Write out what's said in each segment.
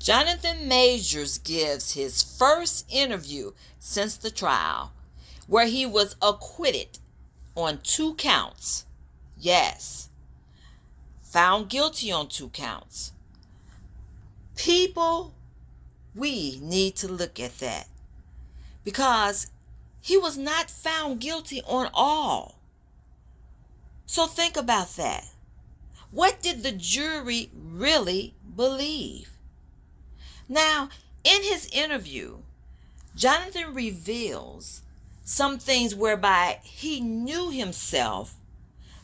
Jonathan Majors gives his first interview since the trial, where he was acquitted on 2 counts. Yes, found guilty on 2 counts. People, we need to look at that, because he was not found guilty on all. So think about that. What did the jury really believe? Now, in his interview, Jonathan reveals some things whereby he knew himself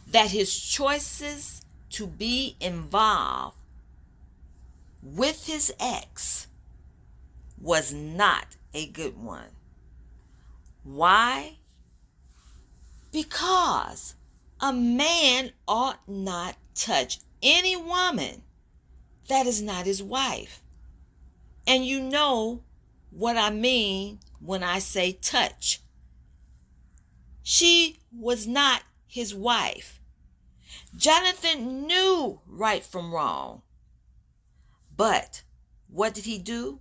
that his choices to be involved with his ex was not a good one. Why? Because a man ought not touch any woman that is not his wife. And you know what I mean when I say touch. She was not his wife. Jonathan knew right from wrong. But what did he do?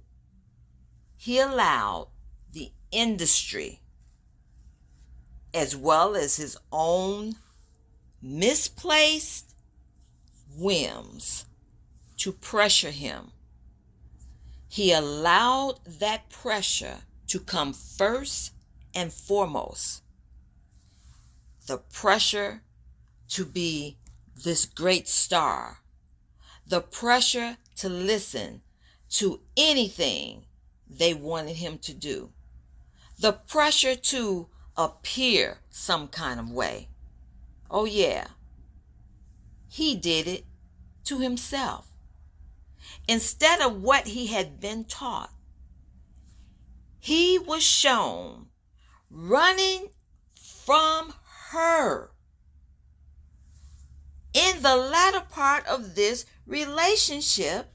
He allowed the industry, as well as his own misplaced whims, to pressure him. He allowed that pressure to come first and foremost. The pressure to be this great star. The pressure to listen to anything they wanted him to do. The pressure to appear some kind of way. Oh yeah, he did it to himself. Instead of what he had been taught, he was shown running from her. In the latter part of this relationship,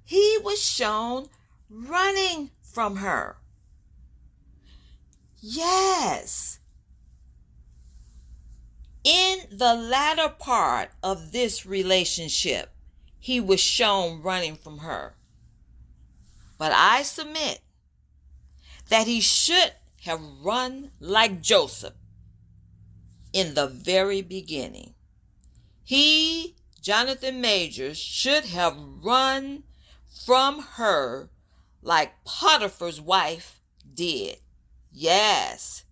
he was shown running from her. Yes. In the latter part of this relationship, he was shown running from her. But I submit that he should have run like Joseph in the very beginning. He, Jonathan Majors, should have run from her like Potiphar's wife did. Yes.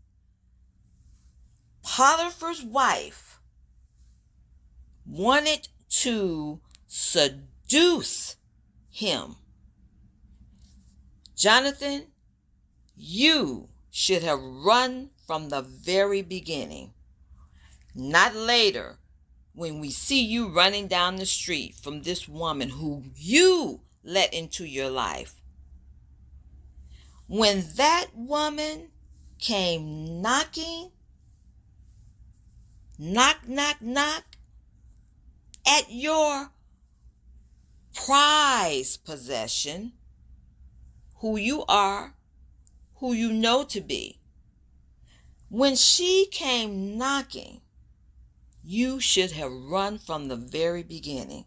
Potiphar's wife wanted to seduce him. Jonathan, you should have run from the very beginning. Not later, when we see you running down the street from this woman who you let into your life. When that woman came knocking, knock, knock, knock, at your prized possession, who you are, who you know to be, when she came knocking, you should have run from the very beginning.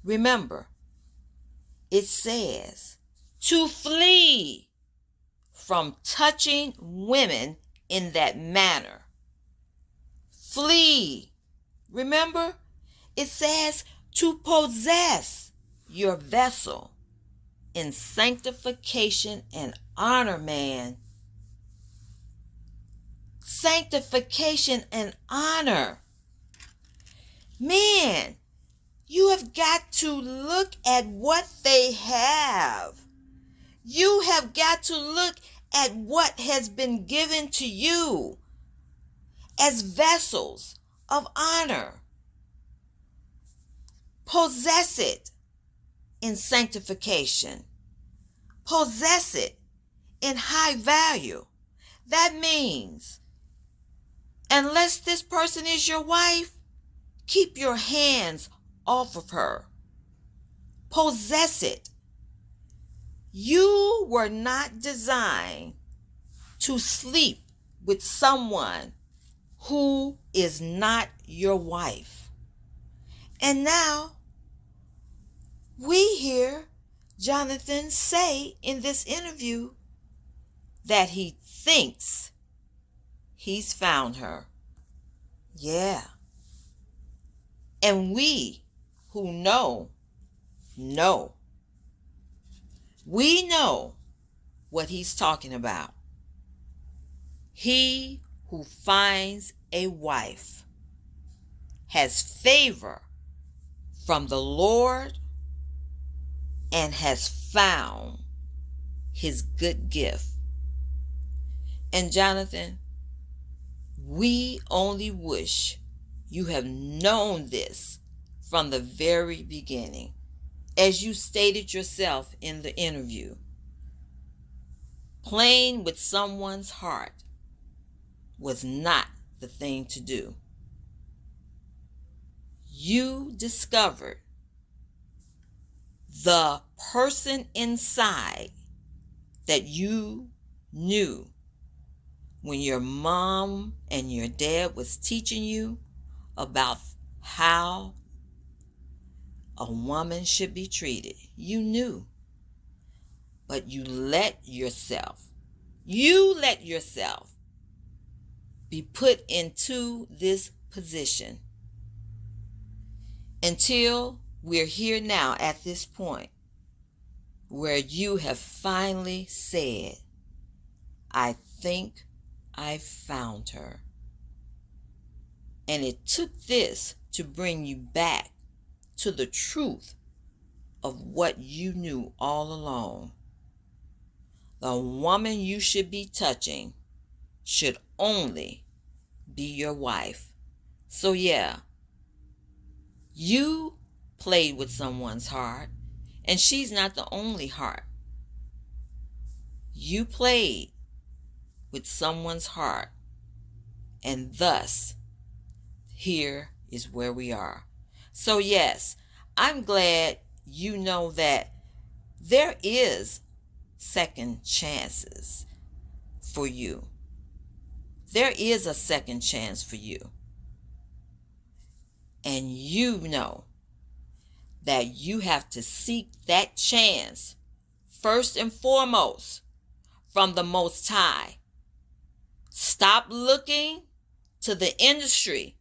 Remember, it says to flee from touching women in that manner. Flee. Remember, it says to possess your vessel in sanctification and honor, man. Sanctification and honor. Man, you have got to look at what they have. You have got to look at what has been given to you as vessels of honor. Possess it in sanctification. Possess it in high value. That means, unless this person is your wife, keep your hands off of her. Possess it. You were not designed to sleep with someone who is not your wife. And now we hear Jonathan say in this interview that he thinks he's found her. Yeah. And we who know. We know what he's talking about. He who finds a wife has favor from the Lord and has found his good gift. And Jonathan, we only wish you have known this from the very beginning. As you stated yourself in the interview, playing with someone's heart was not the thing to do. You discovered the person inside that you knew when your mom and your dad was teaching you about how a woman should be treated. You knew. But you let yourself be put into this position until we're here now at this point where you have finally said, I think I found her. And it took this to bring you back to the truth of what you knew all along. The woman you should be touching should only be your wife. So yeah, you played with someone's heart, and she's not the only heart. You played with someone's heart, and thus, here is where we are. So yes, I'm glad you know that there is second chances for you. There is a second chance for you. And you know that you have to seek that chance first and foremost from the Most High. Stop looking to the industry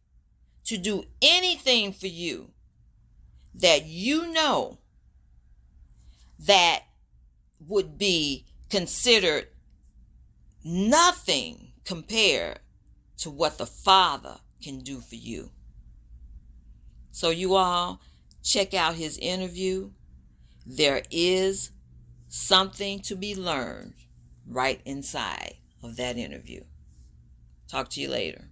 to do anything for you that you know that would be considered nothing compared to what the Father can do for you. So you all check out his interview. There is something to be learned right inside of that interview. Talk to you later.